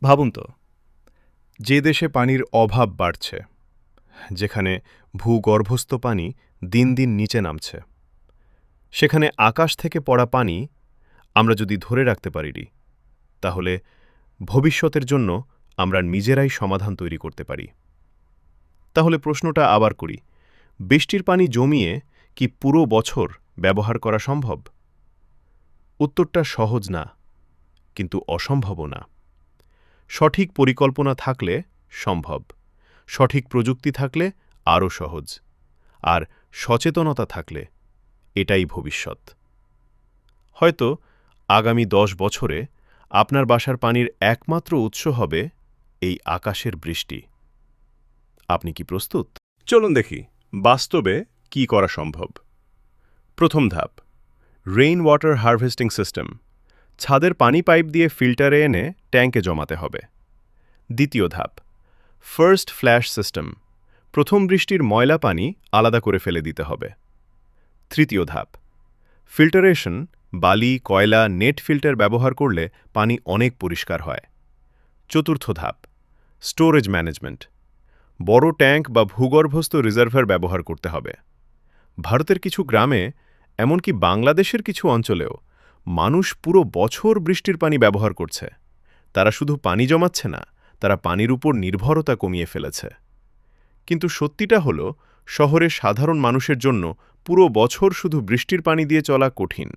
ভাবুন তো, যে দেশে পানির অভাব বাড়ছে, যেখানে ভূগর্ভস্থ পানি দিন দিন নিচে নামছে, সেখানে আকাশ থেকে পড়া পানি আমরা যদি ধরে রাখতে পারি, তাহলে ভবিষ্যতের জন্য আমরা নিজেরাই সমাধান তৈরি করতে পারি। তাহলে প্রশ্নটা আবার করি, বৃষ্টির পানি জমিয়ে কি পুরো বছর ব্যবহার করা সম্ভব? উত্তরটা সহজ না, কিন্তু অসম্ভবও না। সঠিক পরিকল্পনা থাকলে সম্ভব, সঠিক প্রযুক্তি থাকলে আরও সহজ, আর সচেতনতা থাকলে এটাই ভবিষ্যৎ। হয়তো আগামী 10 বছরে আপনার বাসার পানির একমাত্র উৎস হবে এই আকাশের বৃষ্টি। আপনি কি প্রস্তুত? চলুন দেখি বাস্তবে কি করা সম্ভব। প্রথম ধাপ, রেইন ওয়াটার হারভেস্টিং সিস্টেম। ছাদের পানি পাইপ দিয়ে ফিল্টারে এনে ট্যাঙ্কে জমাতে হবে। দ্বিতীয় ধাপ, ফার্স্ট ফ্ল্যাশ সিস্টেম। প্রথম বৃষ্টির ময়লা পানি আলাদা করে ফেলে দিতে হবে। তৃতীয় ধাপ, ফিল্টারেশন। বালি, কয়লা, নেট ফিল্টার ব্যবহার করলে পানি অনেক পরিষ্কার হয়। চতুর্থ ধাপ, স্টোরেজ ম্যানেজমেন্ট। বড় ট্যাঙ্ক বা ভূগর্ভস্থ রিজার্ভার ব্যবহার করতে হবে। ভারতের কিছু গ্রামে, এমনকি বাংলাদেশের কিছু অঞ্চলেও, মানুষ পুরো বছর বৃষ্টির পানি ব্যবহার করছে। তারা শুধু পানি জমাচ্ছে না, তারা পানির উপর নির্ভরতা কমিয়ে ফেলেছে। কিন্তু সত্যিটা হল, শহরের সাধারণ মানুষের জন্য পুরো বছর শুধু বৃষ্টির পানি দিয়ে চলা কঠিন।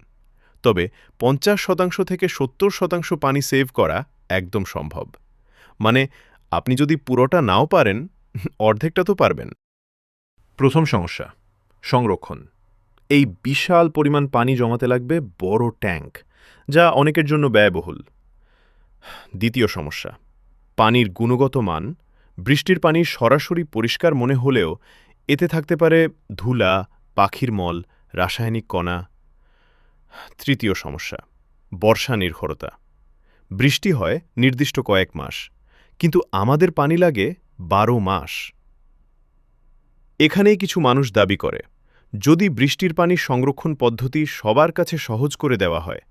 তবে 50% থেকে 70% পানি সেভ করা একদম সম্ভব। মানে, আপনি যদি পুরোটা নাও পারেন, অর্ধেকটা তো পারবেন। প্রথম সমস্যা, সংরক্ষণ। এই বিশাল পরিমাণ পানি জমাতে লাগবে বড় ট্যাঙ্ক, যা অনেকের জন্য ব্যয়বহুল। দ্বিতীয় সমস্যা, পানির গুণগত মান। বৃষ্টির পানি সরাসরি পরিষ্কার মনে হলেও এতে থাকতে পারে ধুলা, পাখির মল, রাসায়নিক কণা। তৃতীয় সমস্যা, বর্ষা নির্ভরতা। বৃষ্টি হয় নির্দিষ্ট কয়েক মাস, কিন্তু আমাদের পানি লাগে 12 মাস। এখানেই কিছু মানুষ দাবি করে, যদি বৃষ্টির পানির সংরক্ষণ পদ্ধতি সবার কাছে সহজ করে দেওয়া হয়,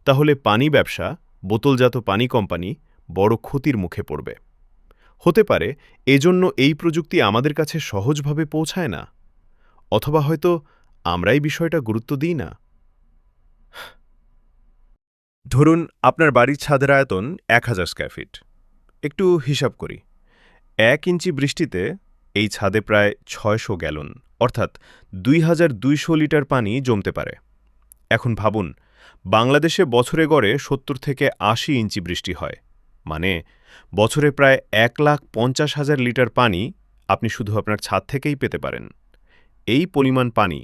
তাহলে পানি ব্যবসা, বোতলজাত পানি কোম্পানি বড় ক্ষতির মুখে পড়বে। হতে পারে এজন্য এই প্রযুক্তি আমাদের কাছে সহজভাবে পৌঁছায় না, অথবা হয়তো আমরাই বিষয়টা গুরুত্ব দিই না। ধরুন আপনার বাড়ির ছাদের আয়তন 1000 স্কয়ার ফিট। একটু হিসাব করি, 1 ইঞ্চি বৃষ্টিতে এই ছাদে প্রায় 600 গ্যালন, অর্থাৎ 2200 লিটার পানি জমতে পারে। এখন ভাবুন, বাংলাদেশে বছরে গড়ে 70 থেকে 80 ইঞ্চি বৃষ্টি হয়, মানে বছরে প্রায় 1,50,000 লিটার পানি আপনি শুধু আপনার ছাদ থেকেই পেতে পারেন। এই পরিমাণ পানি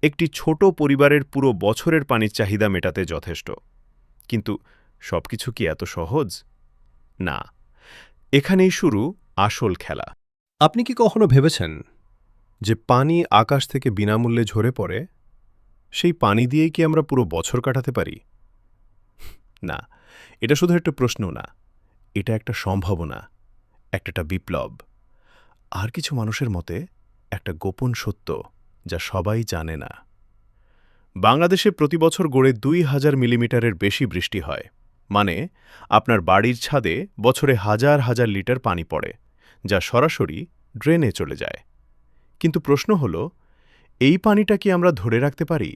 একটি ছোট পরিবারের পুরো বছরের পানির চাহিদা মেটাতে যথেষ্ট। কিন্তু সবকিছু কি এত সহজ? না। এখানেই শুরু আসল খেলা। আপনি কি কখনো ভেবেছেন যে পানি আকাশ থেকে বিনামূল্যে ঝরে পড়ে, সেই পানি দিয়েই কি আমরা পুরো বছর কাটাতে পারি? না, এটা শুধু একটা প্রশ্ন না, এটা একটা সম্ভাবনা, একটা বিপ্লব। আর কিছু মানুষের মতে একটা গোপন সত্য, যা সবাই জানে না। বাংলাদেশে প্রতি বছর গড়ে 2000 মিলিমিটারের বেশি বৃষ্টি হয়, মানে আপনার বাড়ির ছাদে বছরে হাজার হাজার লিটার পানি পড়ে, যা সরাসরি ড্রেনে চলে যায়। কিন্তু প্রশ্ন হল, এই পানিটা কি আমরা ধরে রাখতে পারি?